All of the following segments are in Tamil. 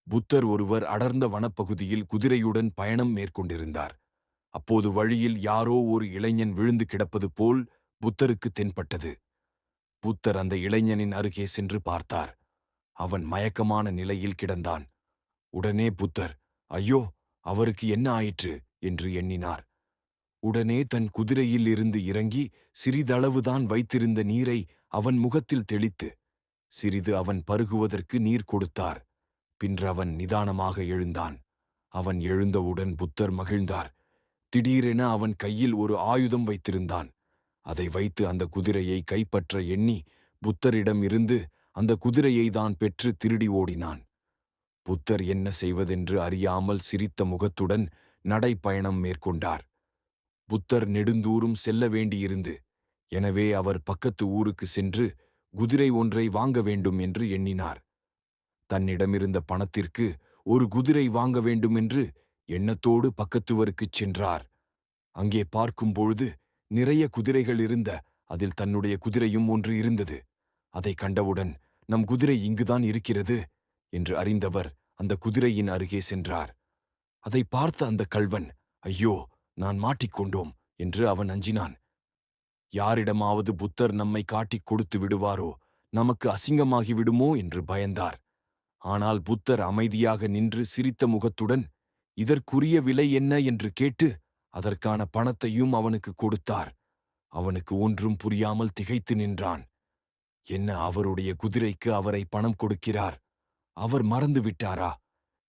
புத்தர் ஒருவர் அடர்ந்த வனப்பகுதியில் குதிரையுடன் பயணம் மேற்கொண்டிருந்தார். அப்போது வழியில் யாரோ ஒரு இளைஞன் விழுந்து கிடப்பது போல் புத்தருக்கு தென்பட்டது. புத்தர் அந்த இளைஞனின் அருகே சென்று பார்த்தார். அவன் மயக்கமான நிலையில் கிடந்தான். உடனே புத்தர், ஐயோ, அவருக்கு என்ன ஆயிற்று என்று எண்ணினார். உடனே தன் குதிரையில் இருந்து இறங்கி சிறிதளவுதான் வைத்திருந்த நீரை அவன் முகத்தில் தெளித்து சிறிது அவன் பருகுவதற்கு நீர் கொடுத்தார். பின்று அவன் நிதானமாக எழுந்தான். அவன் எழுந்தவுடன் புத்தர் மகிழ்ந்தார். திடீரென அவன் கையில் ஒரு ஆயுதம் வைத்திருந்தான். அதை வைத்து அந்த குதிரையை கைப்பற்ற எண்ணி புத்தரிடம் இருந்து அந்த குதிரையை தான் பெற்று திருடி ஓடினான். புத்தர் என்ன செய்வதென்று அறியாமல் சிரித்த முகத்துடன் நடைப்பயணம் மேற்கொண்டார். புத்தர் நெடுந்தூரும் செல்ல வேண்டியிருந்து, எனவே அவர் பக்கத்து ஊருக்கு சென்று குதிரை ஒன்றை வாங்க வேண்டும் என்று எண்ணினார். தன்னிடமிருந்த பணத்திற்கு ஒரு குதிரை வாங்க வேண்டுமென்று எண்ணத்தோடு பக்கத்துவருக்குச் சென்றார். அங்கே பார்க்கும்பொழுது நிறைய குதிரைகள் இருந்த அதில் தன்னுடைய குதிரையும் ஒன்று இருந்தது. அதை கண்டவுடன், நம் குதிரை இங்குதான் இருக்கிறது என்று அறிந்தவர் அந்த குதிரையின் அருகே சென்றார். அதை பார்த்த அந்த கள்வன், ஐயோ, நான் மாட்டிக்கொண்டோம் என்று அவன் அஞ்சினான். யாரிடமாவது புத்தர் நம்மை காட்டிக் கொடுத்து விடுவாரோ, நமக்கு அசிங்கமாகி விடுமோ என்று பயந்தார். ஆனால் புத்தர் அமைதியாக நின்று சிரித்த முகத்துடன் இதற்குரிய விலை என்ன என்று கேட்டு அதற்கான பணத்தையும் அவனுக்கு கொடுத்தார். அவனுக்கு ஒன்றும் புரியாமல் திகைத்து நின்றான். என்ன, அவருடைய குதிரைக்கு அவரை பணம் கொடுக்கிறார்? அவர் மறந்து விட்டாரா?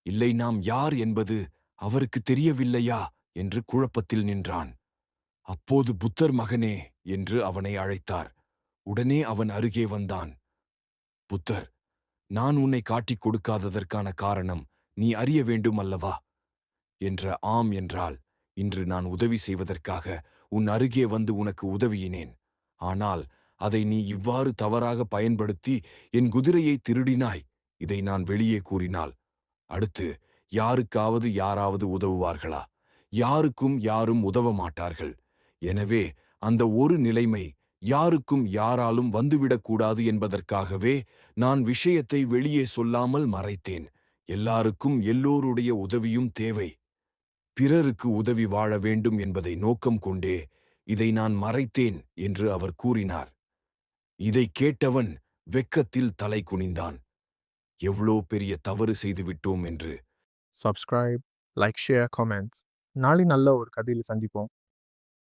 இல்லை, நாம் யார் என்பது அவருக்கு தெரியவில்லையா என்று குழப்பத்தில் நின்றான். அப்போது புத்தர், மகனே என்று அவனை அழைத்தார். உடனே அவன் அருகே வந்தான். புத்தர், நான் உன்னை காட்டிக் கொடுக்காததற்கான காரணம் நீ அறிய வேண்டும் அல்லவா என்ற. ஆம் என்றால், இன்று நான் உதவி செய்வதற்காக உன் அருகே வந்து உனக்கு உதவியினேன். ஆனால் அதை நீ இவ்வாறு தவறாக பயன்படுத்தி என் குதிரையை திருடினாய். இதை நான் வெளியே கூறினால் அடுத்து யாருக்காவது யாராவது உதவுவார்களா? யாருக்கும் யாரும் உதவ மாட்டார்கள். எனவே அந்த ஒரு நிலைமை யாருக்கும் யாராலும் வந்துவிடக்கூடாது என்பதற்காகவே நான் விஷயத்தை வெளியே சொல்லாமல் மறைத்தேன். எல்லாருக்கும் எல்லோருடைய உதவியும் தேவை. பிறருக்கு உதவி வாழ வேண்டும் என்பதை நோக்கம் கொண்டே இதை நான் மறைத்தேன் என்று அவர் கூறினார். இதைக் கேட்டவன் வெட்கத்தில் தலை குனிந்தான். எவ்வளோ பெரிய தவறு செய்துவிட்டோம் என்று. Subscribe, like, share, comments. நாளை நல்ல ஒரு கதையில் சந்திப்போம்.